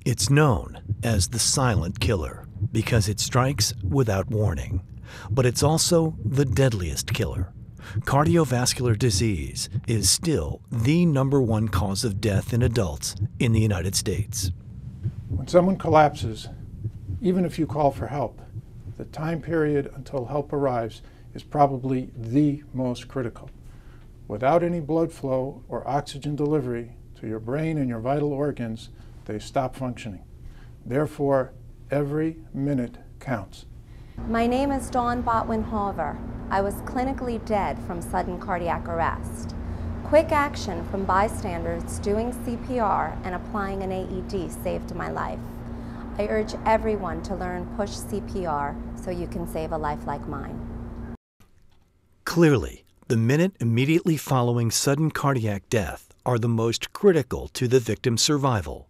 It's known as the silent killer because it strikes without warning, but it's also the deadliest killer. Cardiovascular disease is still the #1 cause of death in adults in the United States. When someone collapses, even if you call for help, the time period until help arrives is probably the most critical. Without any blood flow or oxygen delivery to your brain and your vital organs, they stop functioning. Therefore, every minute counts. My name is Dawn Botwin-Hover. I was clinically dead from sudden cardiac arrest. Quick action from bystanders doing CPR and applying an AED saved my life. I urge everyone to learn Push CPR so you can save a life like mine. Clearly, the minute immediately following sudden cardiac death are the most critical to the victim's survival.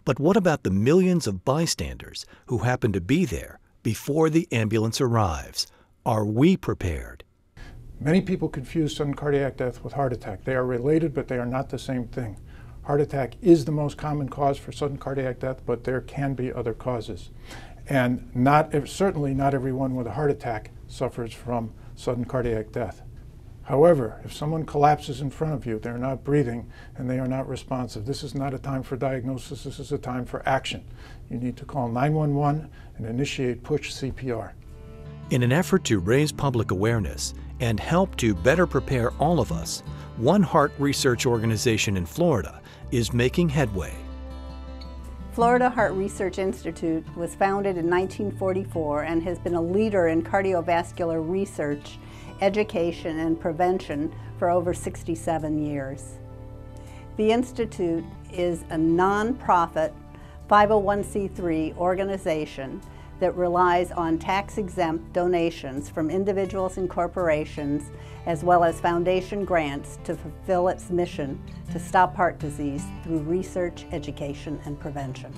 But what about the millions of bystanders who happen to be there before the ambulance arrives? Are we prepared? Many people confuse sudden cardiac death with heart attack. They are related, but they are not the same thing. Heart attack is the most common cause for sudden cardiac death, but there can be other causes. And certainly not everyone with a heart attack suffers from sudden cardiac death. However, if someone collapses in front of you, they're not breathing, and they are not responsive, this is not a time for diagnosis, this is a time for action. You need to call 911 and initiate Push CPR. In an effort to raise public awareness and help to better prepare all of us, one heart research organization in Florida is making headway. Florida Heart Research Institute was founded in 1944 and has been a leader in cardiovascular research, education, and prevention for over 67 years. The Institute is a nonprofit 501c3 organization that relies on tax-exempt donations from individuals and corporations, as well as foundation grants to fulfill its mission to stop heart disease through research, education, and prevention.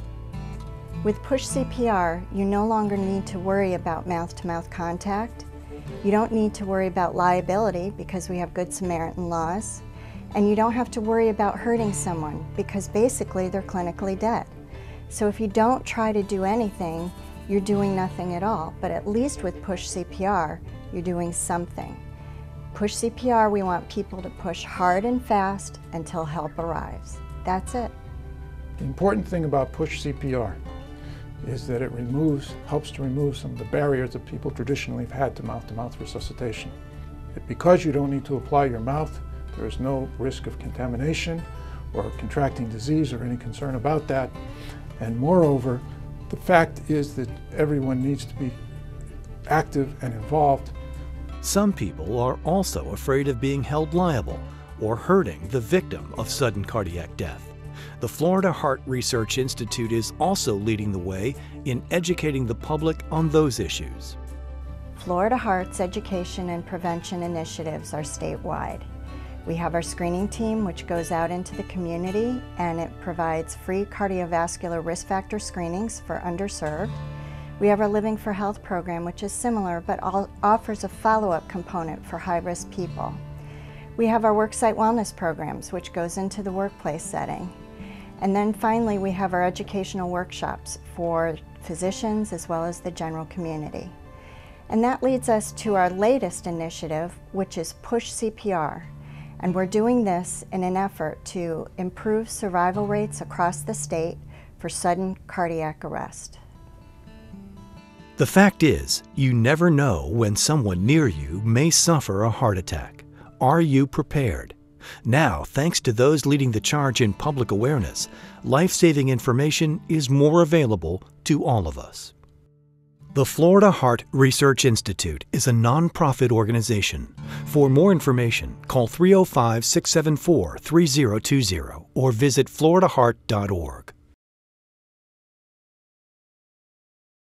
With Push CPR, you no longer need to worry about mouth-to-mouth contact. You don't need to worry about liability because we have Good Samaritan laws. And you don't have to worry about hurting someone because basically they're clinically dead. So if you don't try to do anything, you're doing nothing at all. But at least with Push CPR, you're doing something. Push CPR, we want people to push hard and fast until help arrives. That's it. The important thing about Push CPR is that it helps to remove some of the barriers that people traditionally have had to mouth resuscitation. Because you don't need to apply your mouth, there is no risk of contamination or contracting disease or any concern about that. And moreover, the fact is that everyone needs to be active and involved. Some people are also afraid of being held liable or hurting the victim of sudden cardiac death. The Florida Heart Research Institute is also leading the way in educating the public on those issues. Florida Heart's education and prevention initiatives are statewide. We have our screening team, which goes out into the community, and it provides free cardiovascular risk factor screenings for underserved. We have our Living for Health program, which is similar, but offers a follow-up component for high-risk people. We have our worksite wellness programs, which goes into the workplace setting. And then finally, we have our educational workshops for physicians as well as the general community. And that leads us to our latest initiative, which is Push CPR. And we're doing this in an effort to improve survival rates across the state for sudden cardiac arrest. The fact is, you never know when someone near you may suffer a heart attack. Are you prepared? Now, thanks to those leading the charge in public awareness, life-saving information is more available to all of us. The Florida Heart Research Institute is a nonprofit organization. For more information, call 305-674-3020 or visit floridaheart.org.